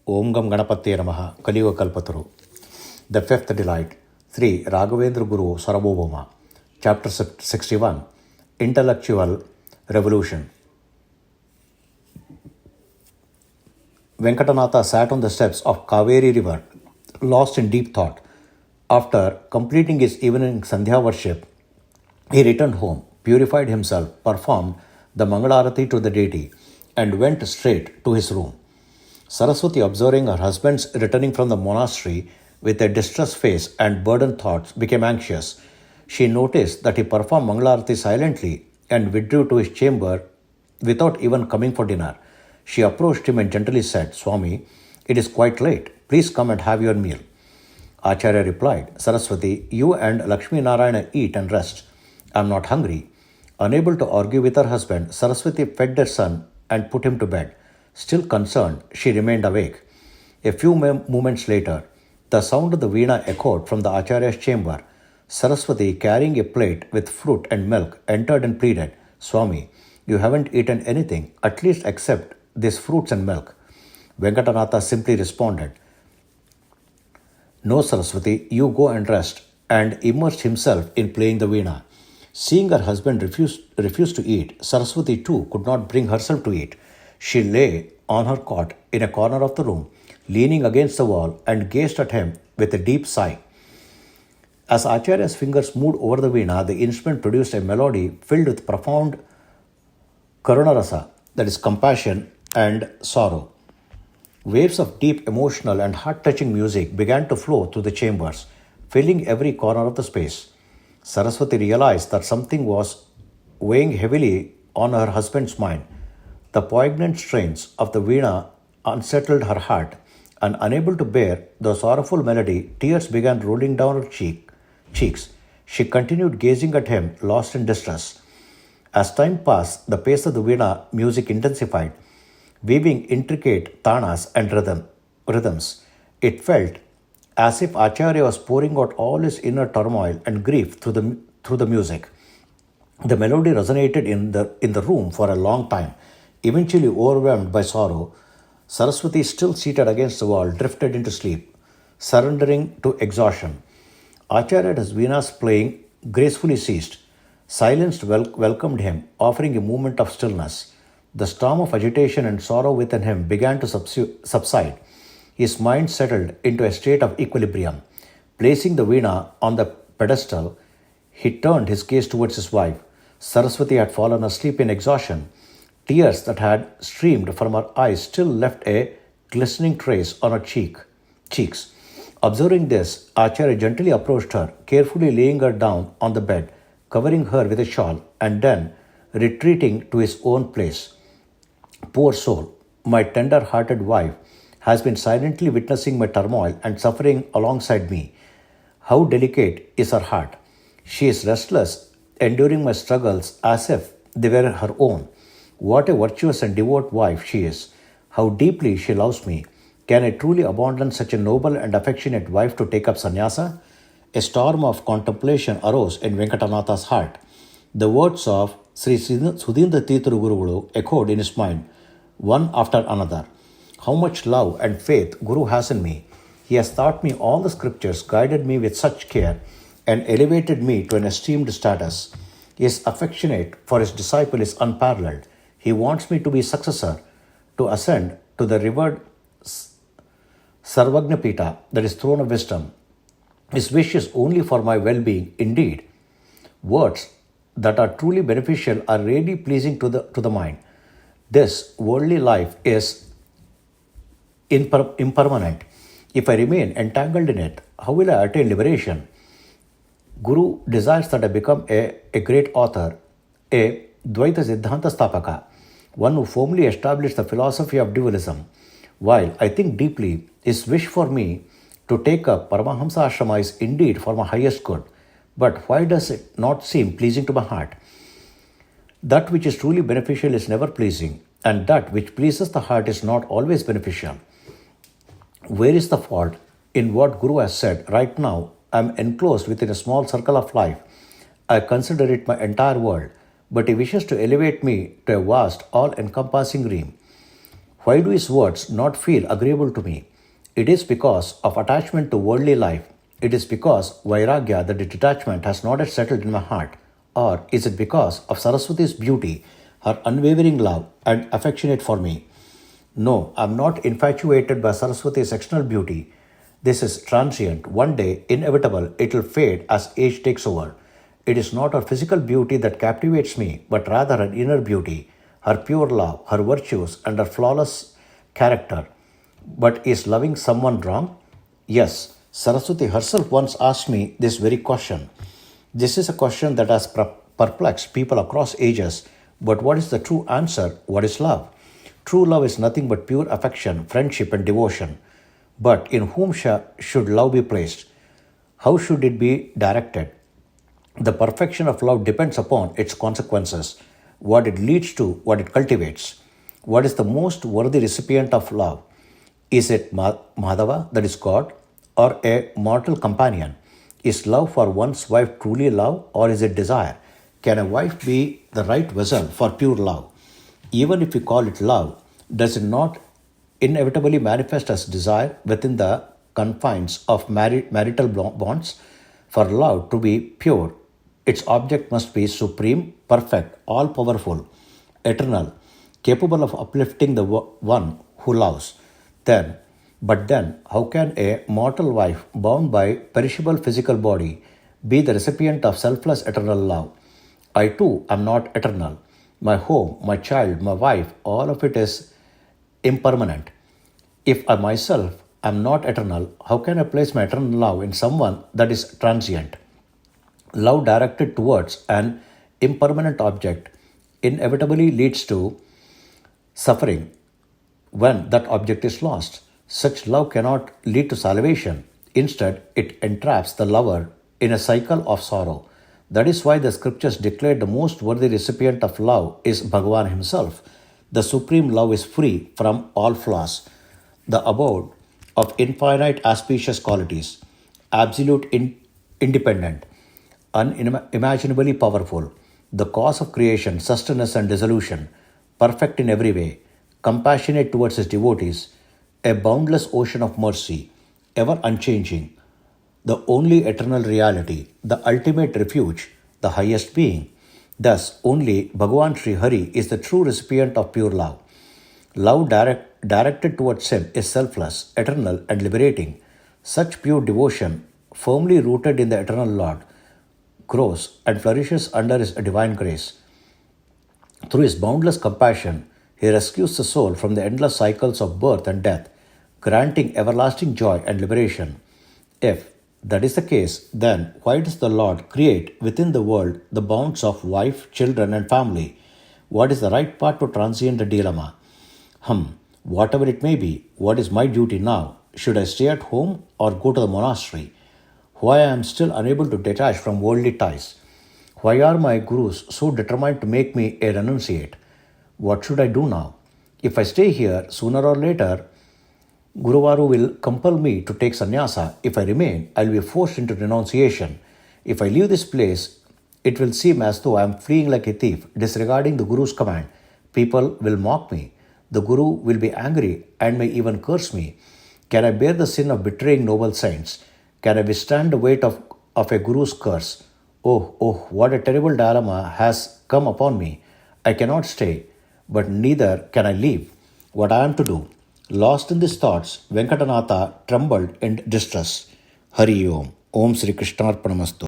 Om Gam Ganapatye Namaha, Kaliyugada Kalpataru. The Fifth Delight, Shri Raghavendra Gurusarvabhauma. Chapter 61, Intellectual Revolution. Venkatanatha sat on the steps of Kaveri river, lost in deep thought. After completing his evening Sandhya worship, he returned home, purified himself, performed the Mangalarati to the deity, and went straight to his room. Saraswati, observing her husband's returning from the monastery with a distressed face and burdened thoughts, became anxious. She noticed that he performed Mangalarati silently and withdrew to his chamber without even coming for dinner. She approached him and gently said, "Swami, it is quite late. Please come and have your meal." Acharya replied, "Saraswati, you and Lakshmi Narayana eat and rest. I am not hungry." Unable to argue with her husband, Saraswati fed their son and put him to bed. Still concerned, she remained awake. A few moments later, the sound of the veena echoed from the Acharya's chamber. Saraswati, carrying a plate with fruit and milk, entered and pleaded, "Swami, you haven't eaten anything, at least accept these fruits and milk." Venkatanatha simply responded, "No, Saraswati, you go and rest," and immersed himself in playing the veena. Seeing her husband refuse to eat, Saraswati too could not bring herself to eat. She lay on her cot in a corner of the room, leaning against the wall, and gazed at him with a deep sigh. As Acharya's fingers moved over the veena, the instrument produced a melody filled with profound karunarasa, that is compassion and sorrow. Waves of deep emotional and heart-touching music began to flow through the chambers, filling every corner of the space. Saraswati realized that something was weighing heavily on her husband's mind. The poignant strains of the veena unsettled her heart, and unable to bear the sorrowful melody, tears began rolling down her cheeks. She continued gazing at him, lost in distress. As time passed, the pace of the veena music intensified, weaving intricate tanas and rhythms. It felt as if Acharya was pouring out all his inner turmoil and grief through the music. The melody resonated in the room for a long time. Eventually overwhelmed by sorrow, Saraswati, still seated against the wall, drifted into sleep, surrendering to exhaustion. Acharya, his veena's playing gracefully ceased. Silence welcomed him, offering a moment of stillness. The storm of agitation and sorrow within him began to subside. His mind settled into a state of equilibrium. Placing the veena on the pedestal, he turned his gaze towards his wife. Saraswati had fallen asleep in exhaustion. Tears that had streamed from her eyes still left a glistening trace on her cheeks. Observing this, Acharya gently approached her, carefully laying her down on the bed, covering her with a shawl, and then retreating to his own place. "Poor soul, my tender-hearted wife has been silently witnessing my turmoil and suffering alongside me. How delicate is her heart. She is restless, enduring my struggles as if they were her own. What a virtuous and devout wife she is. How deeply she loves me. Can I truly abandon such a noble and affectionate wife to take up sannyasa?" A storm of contemplation arose in Venkatanatha's heart. The words of Shri Sudhindra Tirtha Gurugulu echoed in his mind, one after another. How much love and faith Guru has in me. He has taught me all the scriptures, guided me with such care, and elevated me to an esteemed status. His affection for his disciple is unparalleled. He wants me to be successor, to ascend to the revered Sarvagnapita, that is throne of wisdom. His wish is only for my well-being. Indeed, words that are truly beneficial are rarely pleasing to the mind. This worldly life is impermanent. If I remain entangled in it, how will I attain liberation? Guru desires that I become a great author, a Dvaita Siddhanta Stapaka, one who firmly established the philosophy of dualism. While I think deeply, his wish for me to take up Paramahamsa Ashrama is indeed for my highest good. But why does it not seem pleasing to my heart? That which is truly beneficial is never pleasing, and that which pleases the heart is not always beneficial. Where is the fault in what Guru has said? Right now, I am enclosed within a small circle of life. I consider it my entire world, but he wishes to elevate me to a vast, all-encompassing realm. Why do his words not feel agreeable to me? It is because of attachment to worldly life. It is because Vairagya, the detachment, has not yet settled in my heart. Or is it because of Saraswati's beauty, her unwavering love and affectionate for me? No, I am not infatuated by Saraswati's external beauty. This is transient. One day, inevitable, it will fade as age takes over. It is not her physical beauty that captivates me, but rather her inner beauty, her pure love, her virtues, and her flawless character. But is loving someone wrong? Yes, Saraswati herself once asked me this very question. This is a question that has perplexed people across ages. But what is the true answer? What is love? True love is nothing but pure affection, friendship, and devotion. But in whom should love be placed? How should it be directed? The perfection of love depends upon its consequences, what it leads to, what it cultivates. What is the most worthy recipient of love? Is it Madhava, that is God, or a mortal companion? Is love for one's wife truly love, or is it desire? Can a wife be the right vessel for pure love? Even if we call it love, does it not inevitably manifest as desire within the confines of marital bonds? For love to be pure, its object must be supreme, perfect, all powerful, eternal, capable of uplifting the one who loves. But then, how can a mortal wife bound by perishable physical body be the recipient of selfless eternal love? I too am not eternal. My home, my child, my wife, all of it is impermanent. If I myself am not eternal, how can I place my eternal love in someone that is transient? Love directed towards an impermanent object inevitably leads to suffering when that object is lost. Such love cannot lead to salvation. Instead, it entraps the lover in a cycle of sorrow. That is why the scriptures declare the most worthy recipient of love is Bhagavan himself. The supreme love is free from all flaws, the abode of infinite auspicious qualities, absolute independent, unimaginably powerful, the cause of creation, sustenance, and dissolution, perfect in every way, compassionate towards his devotees, a boundless ocean of mercy, ever unchanging, the only eternal reality, the ultimate refuge, the highest being. Thus, only Bhagavan Sri Hari is the true recipient of pure love. Love directed towards him is selfless, eternal, and liberating. Such pure devotion, firmly rooted in the eternal Lord, grows and flourishes under his divine grace. Through his boundless compassion, he rescues the soul from the endless cycles of birth and death, granting everlasting joy and liberation. If that is the case, then why does the Lord create within the world the bounds of wife, children, and family? What is the right path to transcend the dilemma? Whatever it may be, what is my duty now? Should I stay at home or go to the monastery? Why I am still unable to detach from worldly ties? Why are my gurus so determined to make me a renunciate? What should I do now? If I stay here, sooner or later, Guruvaru will compel me to take sannyasa. If I remain, I will be forced into renunciation. If I leave this place, it will seem as though I am fleeing like a thief, disregarding the Guru's command. People will mock me. The Guru will be angry and may even curse me. Can I bear the sin of betraying noble saints? Can I withstand the weight of a Guru's curse? Oh, what a terrible dilemma has come upon me. I cannot stay, but neither can I leave. What I am to do? Lost in these thoughts, Venkatanatha trembled in distress. Hari Om. Om Sri Krishnarpanamastu.